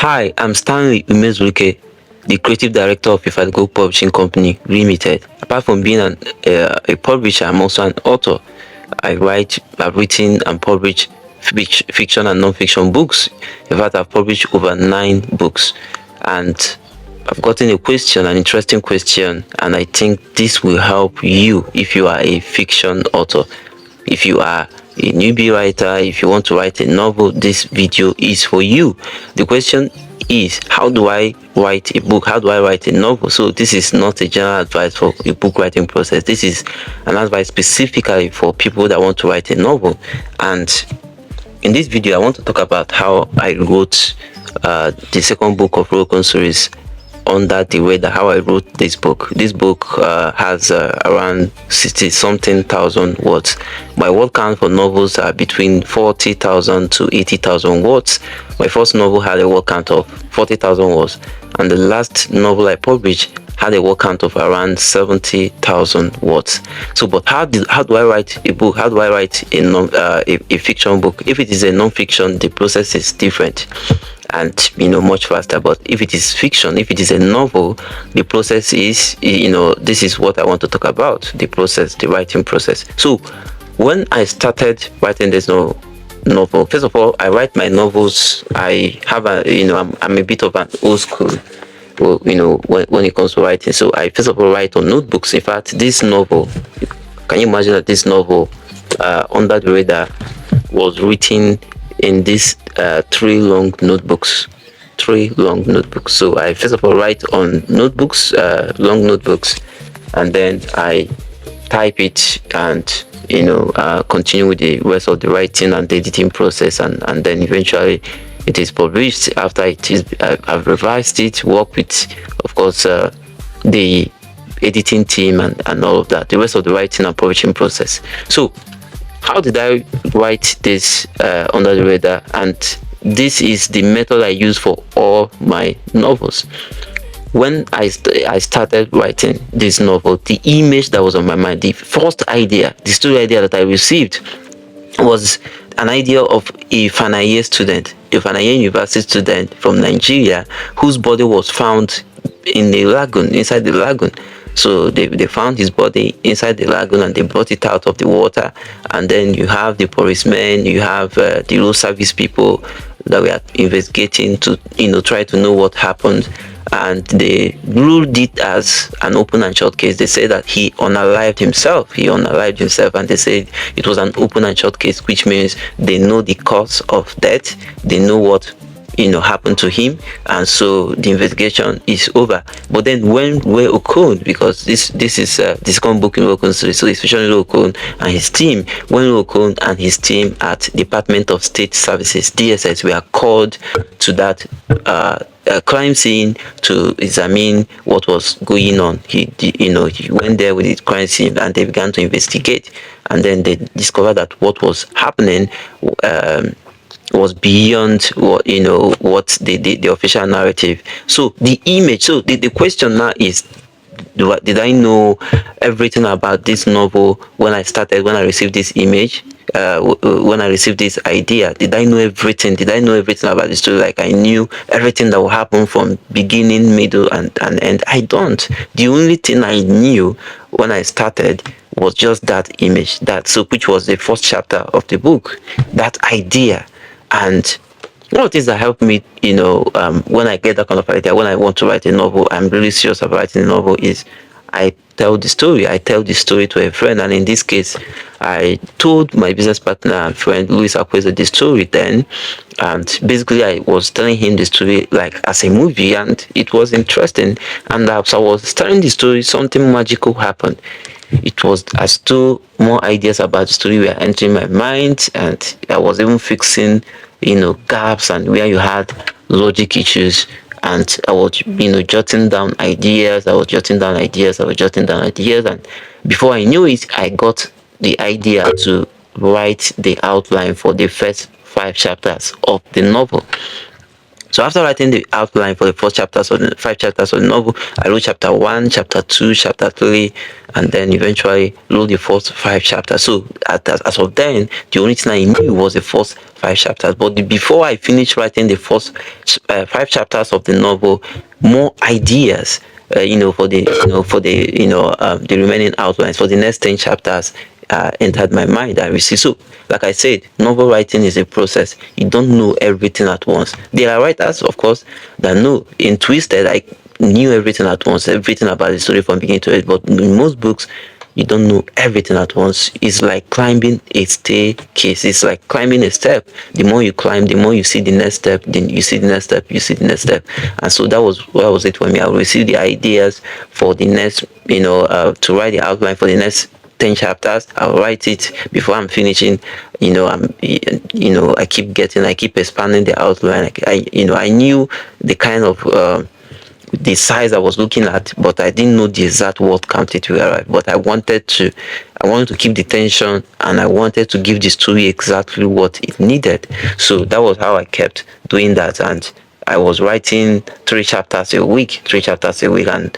Hi, I'm Stanley Umezuke, the creative director of Ifeadigo Publishing Company Limited. Apart from being a publisher, I'm also an author. I've written and published fiction and non-fiction books. In fact, I've published over 9 books, and I've gotten a question, an interesting question, and I think this will help you if you are a fiction author. If you are a newbie writer, if you want to write a novel, this video is for you. The question is, how do I write a book? How do I write a novel? So this is not a general advice for a book writing process. This is an advice specifically for people that want to write a novel. And in this video, I want to talk about how I wrote the second book of Rokon series, Under the Radar. How I wrote this book. This book has around 60 something thousand words. My word count for novels are between 40,000 to 80,000 words. My first novel had a word count of 40,000 words, and the last novel I published had a word count of around 70,000 words. So, but how do I write a book? How do I write a fiction book? If it is a non-fiction, the process is different and much faster. But if it is fiction, if it is a novel, the process is this is what I want to talk about: the process, the writing process. So when I started writing this novel, first of all, I write my novels. I have I'm a bit of an old school, when it comes to writing. So I first of all write on notebooks. In fact, this novel, can you imagine that this novel, Under the Radar, was written in these 3 long notebooks. So I first of all write on notebooks, long notebooks, and then I type it and continue with the rest of the writing and the editing process, and then eventually it is published. After I've revised it, work with, of course, the editing team and all of that, the rest of the writing and publishing process. So how did I write this Under the Radar? And this is the method I use for all my novels. When I started writing this novel, the image that was on my mind, the first idea, the story idea that I received, was an idea of a Ifeadigo student, Ifeadigo University student from Nigeria, whose body was found in the lagoon, inside the lagoon. So they found his body inside the lagoon and they brought it out of the water. And then you have the policemen, you have the road service people that were investigating to try to know what happened. And they ruled it as an open and short case. They said that he unalived himself, and they said it was an open and short case, which means they know the cause of death, they know what happened to him, and so the investigation is over. But then when Okon, because this is the second book in Okon series, so especially Okon and his team, when Okon and his team at Department of State Services (DSS) were called to that crime scene to examine what was going on, he went there with his crime scene and they began to investigate, and then they discovered that what was happening was beyond what the official narrative. So the image, so the question now is, did I know everything about this novel when I received this image, when I received this idea? Did I know everything about the story? Like I knew everything that will happen from beginning, middle, and end? I don't. The only thing I knew when I started was just that image, which was the first chapter of the book, that idea. And one of the things that helped me, when I get that kind of idea, when I want to write a novel, I'm really serious about writing a novel, is I tell the story to a friend. And in this case, I told my business partner and friend Luis Akweza the story then, and basically I was telling him the story like as a movie, and it was interesting. And as I was telling the story, something magical happened. It was as though more ideas about the story were entering my mind, and I was even fixing gaps and where you had logic issues, and I was jotting down ideas, and before I knew it, I got the idea to write the outline for the first 5 chapters of the novel. So after writing the outline for the first chapters of the 5 chapters of the novel, I wrote chapter 1, chapter 2, chapter 3, and then eventually wrote the first 5 chapters. So as of then, the only thing I knew was the first 5 chapters. But before I finished writing the first 5 chapters of the novel, more ideas, for the remaining outlines for the next 10 chapters entered my mind. I received. So, like I said, novel writing is a process. You don't know everything at once. There are writers, of course, that know. In Twisted, I knew everything at once, everything about the story from beginning to end. But in most books, you don't know everything at once. It's like climbing a staircase. It's like climbing a step. The more you climb, the more you see the next step. Then you see the next step. You see the next step. And so that was it for me. I received the ideas for the next, to write the outline for the next 10 chapters. I'll write it before I'm finishing. I keep expanding the outline. I knew the kind of the size I was looking at, but I didn't know the exact word count it will arrive. But I wanted to keep the tension, and I wanted to give the story exactly what it needed. So that was how I kept doing that, and I was writing 3 chapters a week, and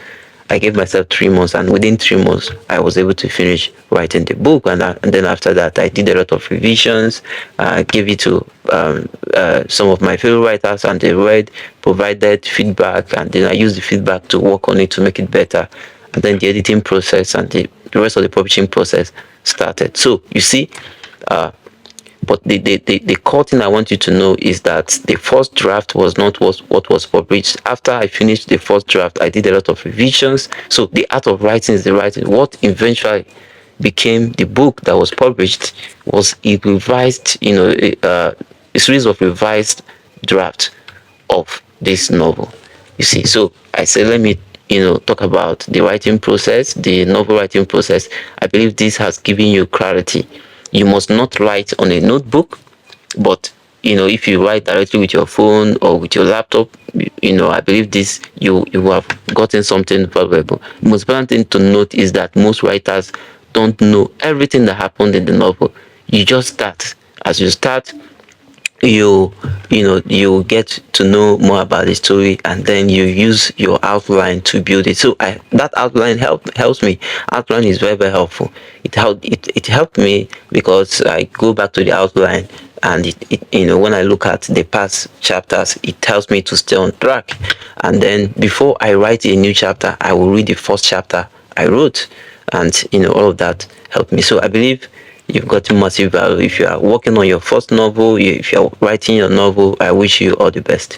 I gave myself 3 months, and within 3 months, I was able to finish writing the book. And then after that, I did a lot of revisions. I gave it to some of my favorite writers, and they read, provided feedback, and then I used the feedback to work on it to make it better. And then the editing process and the rest of the publishing process started. So you see, but the core thing I want you to know is that the first draft was not what was published. After I finished the first draft, I did a lot of revisions. So the art of writing is the writing. What eventually became the book that was published was a revised, a series of revised drafts of this novel. You see, so I said, let me talk about the writing process, the novel writing process. I believe this has given you clarity. You must not write on a notebook, but if you write directly with your phone or with your laptop, I believe this you have gotten something valuable. The most important thing to note is that most writers don't know everything that happened in the novel. You just start. As you start, you get to know more about the story, and then you use your outline to build it. So that outline helps me. Outline is very, very helpful. It helped me because I go back to the outline, and when I look at the past chapters, it tells me to stay on track. And then before I write a new chapter, I will read the first chapter I wrote, and all of that helped me. So I believe you've gotten massive value. If you are working on your first novel, if you're writing your novel, I wish you all the best.